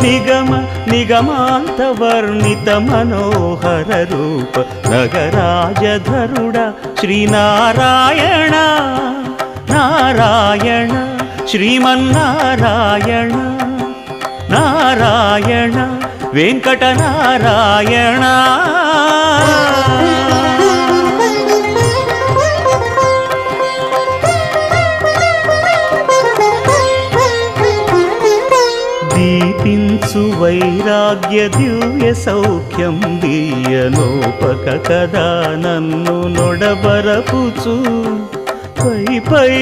నిగమ నిగమాంతవర్ణిత మనోహర రూప నగరాజధరుడ శ్రీనారాయణ నారాయణ శ్రీమన్నారాయణ నారాయణ వెంకటనారాయణ. దీపించు వైరాగ్య దివ్య సౌఖ్యం దీయనోపక కదా నన్ను నొడబరపుచు పై పై